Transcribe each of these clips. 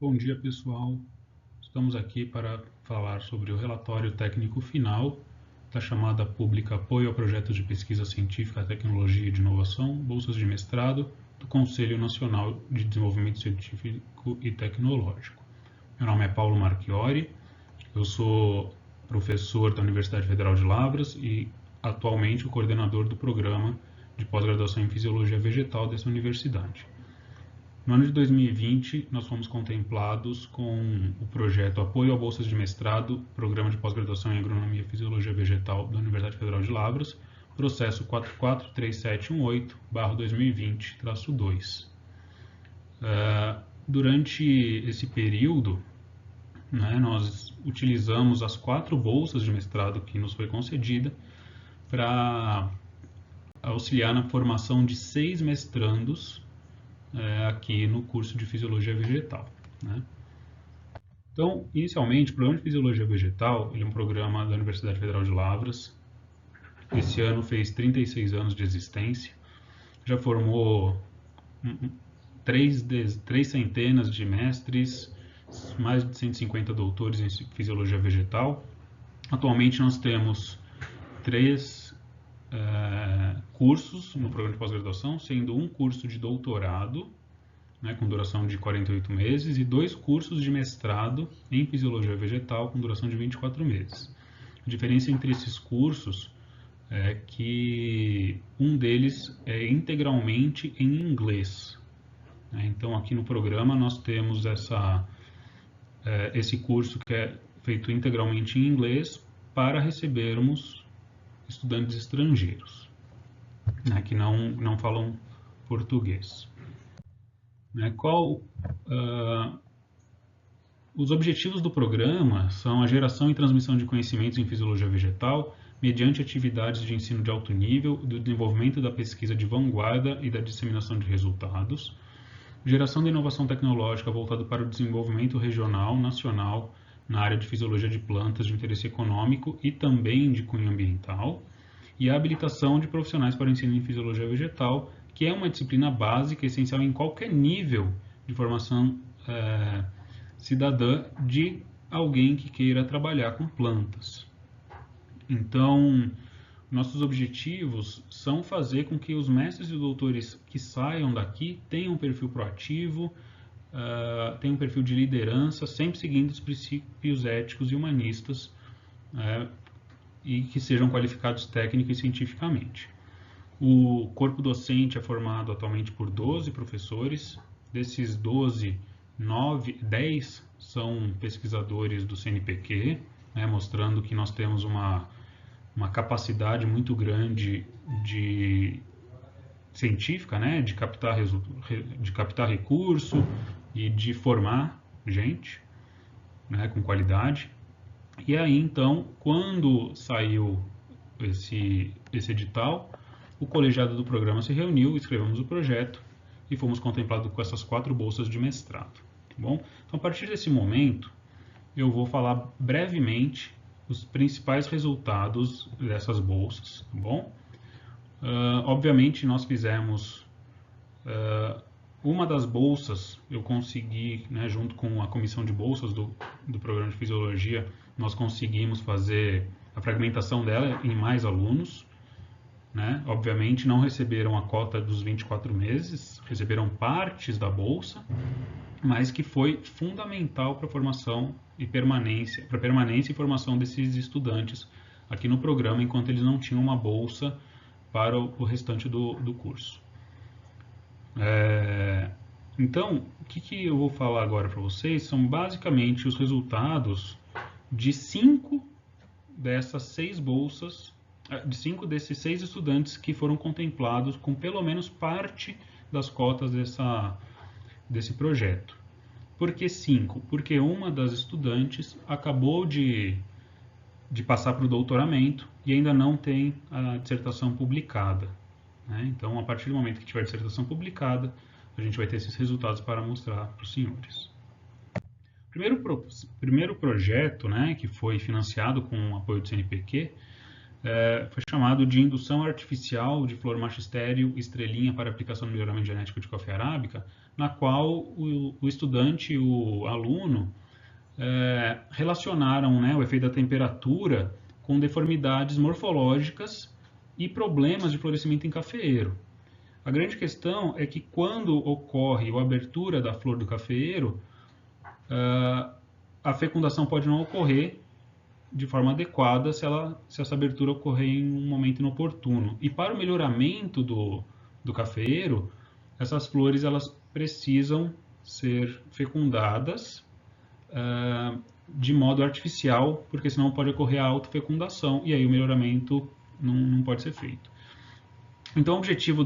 Bom dia, pessoal. Estamos aqui para falar sobre o relatório técnico final da chamada pública Apoio a Projetos de Pesquisa Científica, Tecnologia e de Inovação, Bolsas de Mestrado, do Conselho Nacional de Desenvolvimento Científico e Tecnológico. Meu nome é Paulo Marchiori, eu sou professor da Universidade Federal de Lavras e atualmente o coordenador do programa de pós-graduação em Fisiologia Vegetal dessa universidade. No ano de 2020, nós fomos contemplados com o projeto Apoio a Bolsas de Mestrado, Programa de Pós-Graduação em Agronomia e Fisiologia Vegetal da Universidade Federal de Lavras, processo 443718/2020-2. Durante esse período, nós utilizamos as 4 bolsas de mestrado que nos foi concedida para auxiliar na formação de 6 mestrandos aqui no curso de Fisiologia Vegetal. Então, inicialmente, o programa de Fisiologia Vegetal ele é um programa da Universidade Federal de Lavras. Esse ano fez 36 anos de existência. Já formou 3 centenas de mestres, mais de 150 doutores em Fisiologia Vegetal. Atualmente nós temos 3 cursos no programa de pós-graduação, sendo um curso de doutorado, com duração de 48 meses, e 2 cursos de mestrado em Fisiologia Vegetal, com duração de 24 meses. A diferença entre esses cursos é que um deles é integralmente em inglês. Então, aqui no programa, nós temos esse curso que é feito integralmente em inglês para recebermos estudantes estrangeiros, que não falam português. Os objetivos do programa são a geração e transmissão de conhecimentos em fisiologia vegetal, mediante atividades de ensino de alto nível, do desenvolvimento da pesquisa de vanguarda e da disseminação de resultados, geração de inovação tecnológica voltada para o desenvolvimento regional, nacional, na área de fisiologia de plantas de interesse econômico e também de cunho ambiental, e a habilitação de profissionais para o ensino em fisiologia vegetal, que é uma disciplina básica essencial em qualquer nível de formação cidadã de alguém que queira trabalhar com plantas. Então, nossos objetivos são fazer com que os mestres e doutores que saiam daqui tenham um perfil proativo, tenham um perfil de liderança, sempre seguindo os princípios éticos e humanistas, e que sejam qualificados técnica e cientificamente. O corpo docente é formado atualmente por 12 professores. Desses 12, 10 são pesquisadores do CNPq, mostrando que nós temos uma capacidade muito grande científica, de captar recurso e de formar gente com qualidade. E aí, então, quando saiu esse edital, o colegiado do programa se reuniu, escrevemos o projeto e fomos contemplados com essas 4 bolsas de mestrado. Tá bom? Então, a partir desse momento, eu vou falar brevemente os principais resultados dessas bolsas. Tá bom? Obviamente, nós fizemos uma das bolsas, eu consegui, junto com a comissão de bolsas do programa de Fisiologia, nós conseguimos fazer a fragmentação dela em mais alunos. Obviamente não receberam a cota dos 24 meses, receberam partes da bolsa, mas que foi fundamental para a formação e permanência, para a permanência e formação desses estudantes aqui no programa, enquanto eles não tinham uma bolsa para o restante do curso. Então, o que eu vou falar agora para vocês são basicamente os resultados de 5 dessas 6 bolsas, de 5 desses 6 estudantes que foram contemplados com pelo menos parte das cotas desse projeto. Por que 5? Porque uma das estudantes acabou de passar para o doutoramento e ainda não tem a dissertação publicada. Então, a partir do momento que tiver a dissertação publicada, a gente vai ter esses resultados para mostrar para os senhores. Primeiro projeto, que foi financiado com o apoio do CNPq, foi chamado de indução artificial de flor macho estéril estrelinha para aplicação no melhoramento genético de coffea arábica, na qual o estudante, o aluno, relacionaram, né, o efeito da temperatura com deformidades morfológicas e problemas de florescimento em cafeeiro. A grande questão é que quando ocorre a abertura da flor do cafeeiro, a fecundação pode não ocorrer de forma adequada se essa abertura ocorrer em um momento inoportuno. E para o melhoramento do cafeeiro, essas flores elas precisam ser fecundadas de modo artificial, porque senão pode ocorrer a autofecundação e aí o melhoramento não pode ser feito. Então o objetivo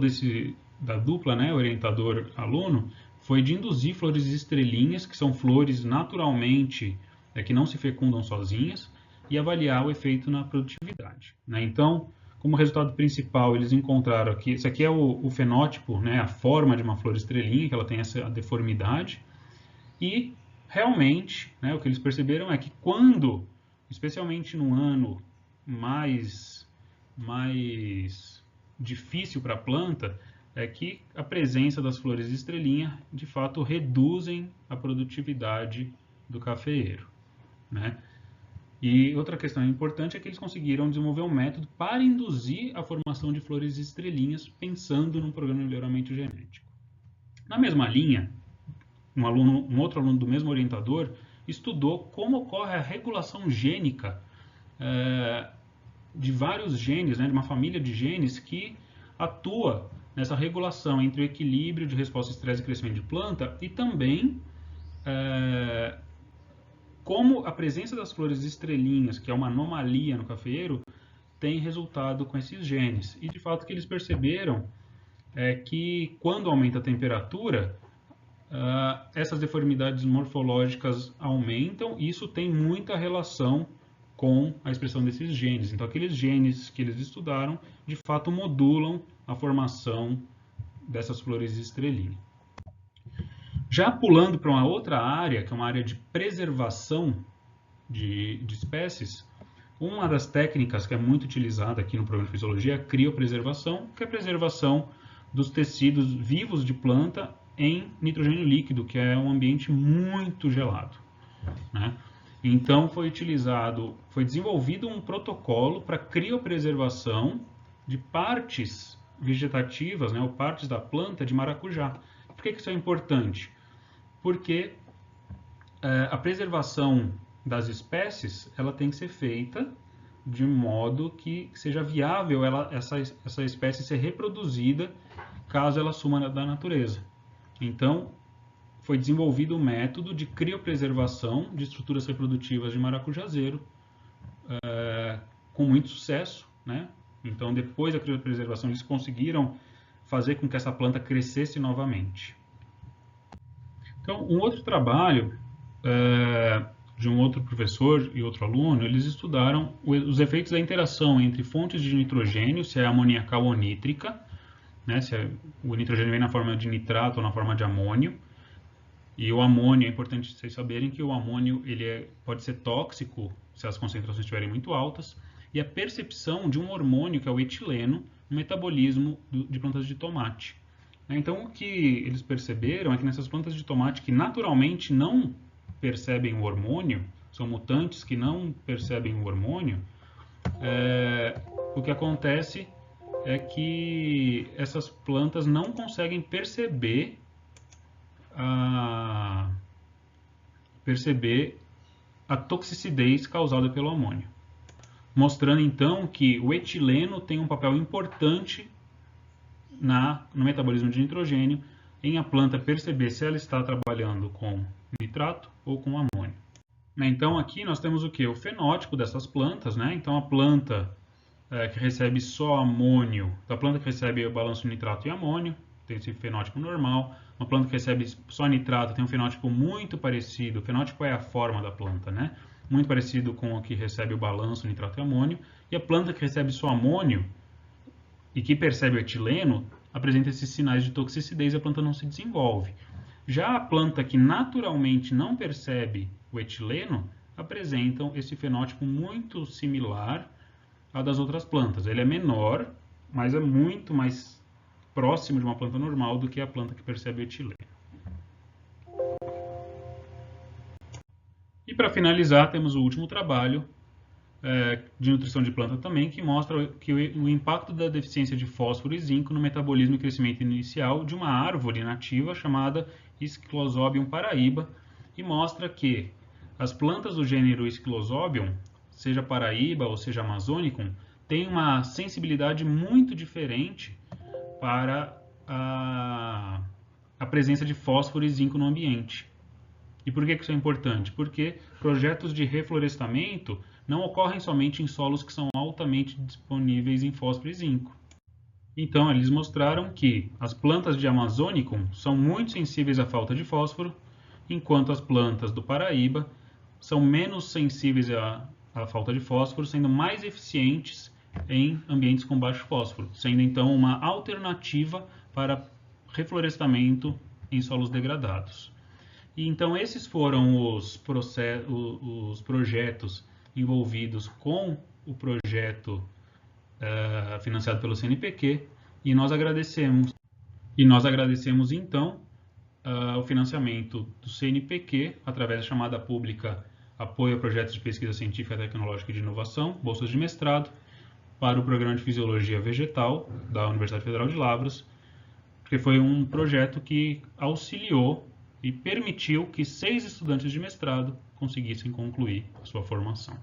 da dupla, né, orientador-aluno, foi de induzir flores estrelinhas, que são flores naturalmente que não se fecundam sozinhas, e avaliar o efeito na produtividade, né? Então, como resultado principal, eles encontraram aqui, esse aqui é o fenótipo, né, a forma de uma flor estrelinha, que ela tem essa deformidade, e realmente, né, o que eles perceberam é que quando, especialmente no ano mais difícil para a planta, é que a presença das flores de estrelinha, de fato, reduzem a produtividade do cafeeiro, né? E outra questão importante é que eles conseguiram desenvolver um método para induzir a formação de flores de estrelinhas, pensando num programa de melhoramento genético. Na mesma linha, um outro aluno do mesmo orientador estudou como ocorre a regulação gênica de vários genes, né, de uma família de genes que atua nessa regulação entre o equilíbrio de resposta a estresse e crescimento de planta e também como a presença das flores de estrelinhas, que é uma anomalia no cafeeiro, tem resultado com esses genes. E de fato o que eles perceberam é que quando aumenta a temperatura, essas deformidades morfológicas aumentam e isso tem muita relação com a expressão desses genes. Então aqueles genes que eles estudaram, de fato modulam a formação dessas flores de estrelinha. Já pulando para uma outra área, que é uma área de preservação de espécies, uma das técnicas que é muito utilizada aqui no programa de fisiologia é a criopreservação, que é a preservação dos tecidos vivos de planta em nitrogênio líquido, que é um ambiente muito gelado, né? Então foi desenvolvido um protocolo para criopreservação de partes vegetativas, né, ou partes da planta de maracujá. Por que isso é importante? Porque a preservação das espécies ela tem que ser feita de modo que seja viável essa espécie ser reproduzida caso ela suma da natureza. Então, foi desenvolvido um método de criopreservação de estruturas reprodutivas de maracujazeiro com muito sucesso, né? Então, depois da criopreservação, eles conseguiram fazer com que essa planta crescesse novamente. Então, um outro trabalho de um outro professor e outro aluno, eles estudaram os efeitos da interação entre fontes de nitrogênio, se é amoniacal ou nítrica, né, se o nitrogênio vem na forma de nitrato ou na forma de amônio. E o amônio, é importante vocês saberem que o amônio pode ser tóxico se as concentrações estiverem muito altas, e a percepção de um hormônio, que é o etileno, no metabolismo de plantas de tomate. Então, o que eles perceberam é que nessas plantas de tomate que naturalmente não percebem o hormônio, são mutantes que não percebem o hormônio, o que acontece é que essas plantas não conseguem perceber a toxicidez causada pelo amônio, mostrando então que o etileno tem um papel importante no metabolismo de nitrogênio, em a planta perceber se ela está trabalhando com nitrato ou com amônio. Então aqui nós temos o que? O fenótipo dessas plantas, né? Então a planta que recebe só amônio, a planta que recebe o balanço de nitrato e amônio, tem esse fenótipo normal. Uma planta que recebe só nitrato tem um fenótipo muito parecido, o fenótipo é a forma da planta, né? Muito parecido com o que recebe o balanço nitrato e amônio. E a planta que recebe só amônio e que percebe o etileno, apresenta esses sinais de toxicidez e a planta não se desenvolve. Já a planta que naturalmente não percebe o etileno, apresentam esse fenótipo muito similar a das outras plantas. Ele é menor, mas é muito mais próximo de uma planta normal do que a planta que percebe etileno. E para finalizar, temos o último trabalho de nutrição de planta também, que mostra que o impacto da deficiência de fósforo e zinco no metabolismo e crescimento inicial de uma árvore nativa chamada Sclerozobium paraíba, e mostra que as plantas do gênero Sclerozobium, seja paraíba ou seja amazonicum, têm uma sensibilidade muito diferente para a presença de fósforo e zinco no ambiente. E por que isso é importante? Porque projetos de reflorestamento não ocorrem somente em solos que são altamente disponíveis em fósforo e zinco. Então, eles mostraram que as plantas de Amazonicum são muito sensíveis à falta de fósforo, enquanto as plantas do Paraíba são menos sensíveis à falta de fósforo, sendo mais eficientes em ambientes com baixo fósforo, sendo então uma alternativa para reflorestamento em solos degradados. E então esses foram os projetos envolvidos com o projeto financiado pelo CNPq, e nós agradecemos então o financiamento do CNPq através da chamada pública Apoio a Projetos de Pesquisa Científica, Tecnológica e de Inovação, bolsas de mestrado, para o Programa de Fisiologia Vegetal da Universidade Federal de Lavras, porque foi um projeto que auxiliou e permitiu que 6 estudantes de mestrado conseguissem concluir a sua formação.